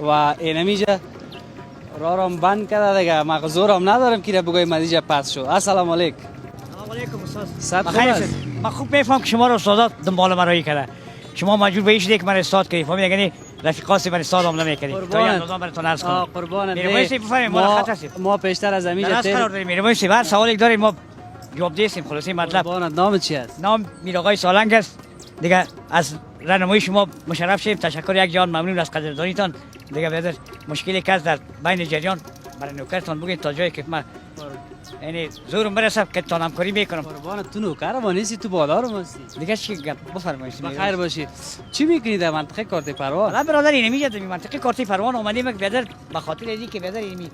و اینمیجا رارم بند کرده دیگه، ما زورم ندارم که بگویم مدیجا پس شو. السلام علیکم. سلام علیکم استاد. صد بخیر خوب است. من خوب میفهم که شما رو استاد دنبال مرایی کرده. شما مجبور به ایش دیگه من استاد کردی. فهمید یعنی رفیقاسی من استاد هم نمیکردی. تا این اندازه براتون عرض کنم. قربانت. میرمایسی بفرمایید ما خط هستیم. ما پیشتر از امیجا درست قرار داریم. میرمایسی هر سوالی داریم ما جواب دیستیم. خلاصی مطلب. قربانت نام چی است؟ نام میر آقای سالنگ است. دیگه از راهنمایی شما مشرف شیم. تشکر یک جان ممنون از قدردانیتان. دیگه بدر مشکلی که در بین جریان برای نوکرتان بگین تا جایی که ما یعنی زورم برسه که تا همکاری میکنم. قربانت تو نوکر ما نیستی، تو بالارم هستی. دیگه چی گپ بفرمایید. بخیر باشی. چی میکنی در منطقه کارت پروان؟ حالا برادر نمیاد در منطقه کارت پروان اومدیم که بدر به خاطر اینکه بدر اینمی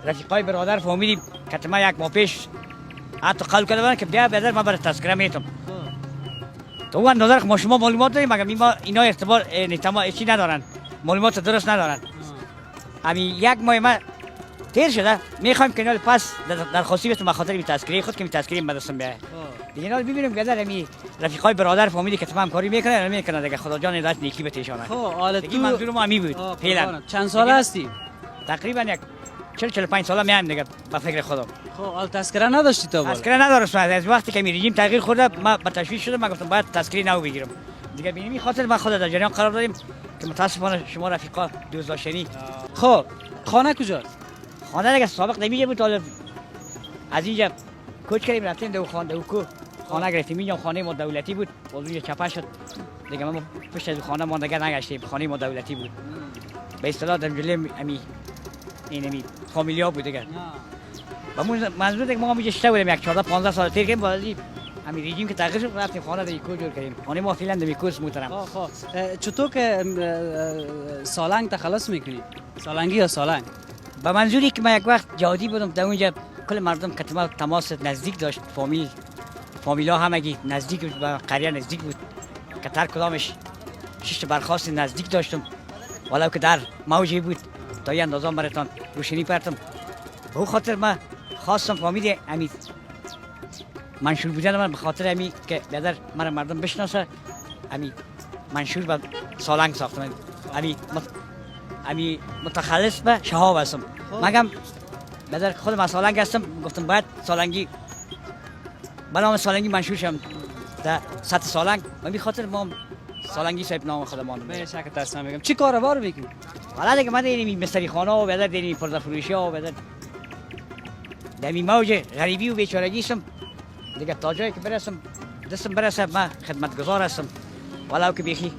رفیقای برادر فهمیدیم که ما یک ماه پیش حتی قبول کردن که بیا بدر ما برای تذکره میتم. تو اون نظر ما شما معلومات داریم مگر اینا اعتبار تمام چی ندارن، معلومات درست ندارن. همین یک ماه ما تیر شده میخوایم که اینا پس درخواستی بتون به خاطر این تذکره خود که این تذکره مدرسه بیای دیگه اینا ببینیم که در همین رفیقای برادر فهمیدی که تمام کاری میکنه نمیکنه دیگه خدا جان داشت نیکی به تیشانه. خب حالا دیگه تو منظور ما همی بود فعلا. چند سال هستی؟ تقریبا یک 45 ساله میام دیگه به فکر خودم. خب حالا تذکره نداشتی تا بالا؟ تذکره ندارم. از وقتی که می رژیم تغییر خورده ما با تشویش شدم. ما گفتم باید تذکره نو بگیرم دیگه. ببینیم خاطر ما خود در جریان قرار داریم که متاسفانه شما رفیقا دوزداشتنی. خب خانه کجاست؟ خانه دیگه سابق نمیگه بود. حالا از اینجا کوچ کردیم رفتیم دو خانه دو کو خانه گرفتیم. اینجا خانه ما دولتی بود، اونجا چپا شد دیگه. ما پشت از خانه ما دیگه نگشتیم، خانه ما دولتی بود به اصطلاح در جلوی امی اینمی فامیلیا بود دیگه. با منظور دیگه ما اینجا شته بودیم یک 14 15 سال تیر کردیم. بعد همین رژیم که تغییر شد رفتیم خانه در یکو جور کردیم. خانه ما فعلا در یکوست محترم. خب چطور که سالنگ تخلص میکنی؟ سالنگی یا سالنگ؟ با منظوری که من یک وقت جهادی بودم در اونجا کل مردم که تماس نزدیک داشت، فامیلا همگی نزدیک بود، با قریه نزدیک بود که هر کدامش شش برخاست نزدیک داشتم. ولو که در موجی بود تا یه اندازه براتون روشنی پرتم. به اون خاطر من خواستم فهمید امید منشور بودن من به خاطر امی که بدر من مردم بشناسه. امی منشور به سالنگ ساختم. امی متخلص به شهاب هستم. مگم بدر خود من سالنگ هستم. گفتم باید سالنگی به نام سالنگی منشور شم در سطح سالنگ. و به خاطر ما سالنگی صاحب نام خودمان. به شک ترسم میگم چی کاروبار میکنی؟ حالا دیگه من اینی مستری خانه و بدر دینی پرده فروشی و بدر دمی موج غریبی و بیچارگی هستم دیگه. تا جایی که برسم دستم برسه من خدمتگزار هستم. ولو که بیخی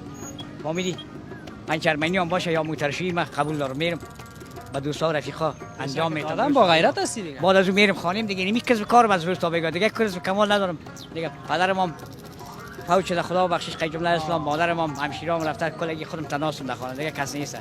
فهمیدی پنچرمنی هم باشه یا موترشویی من قبول دارم میرم با دوستا و رفیقا انجام میدم. آدم با غیرت هستی دیگه. بعد از اون میرم خانم دیگه نمی کسب کارم از روز تا بگاه دیگه کسب کمال ندارم دیگه. پدرم هم فوت شده خدا بخشش قی جمله اسلام. مادرم هم همشیرام رفته کلگی خودم تناسم در خانه دیگه کس نیست.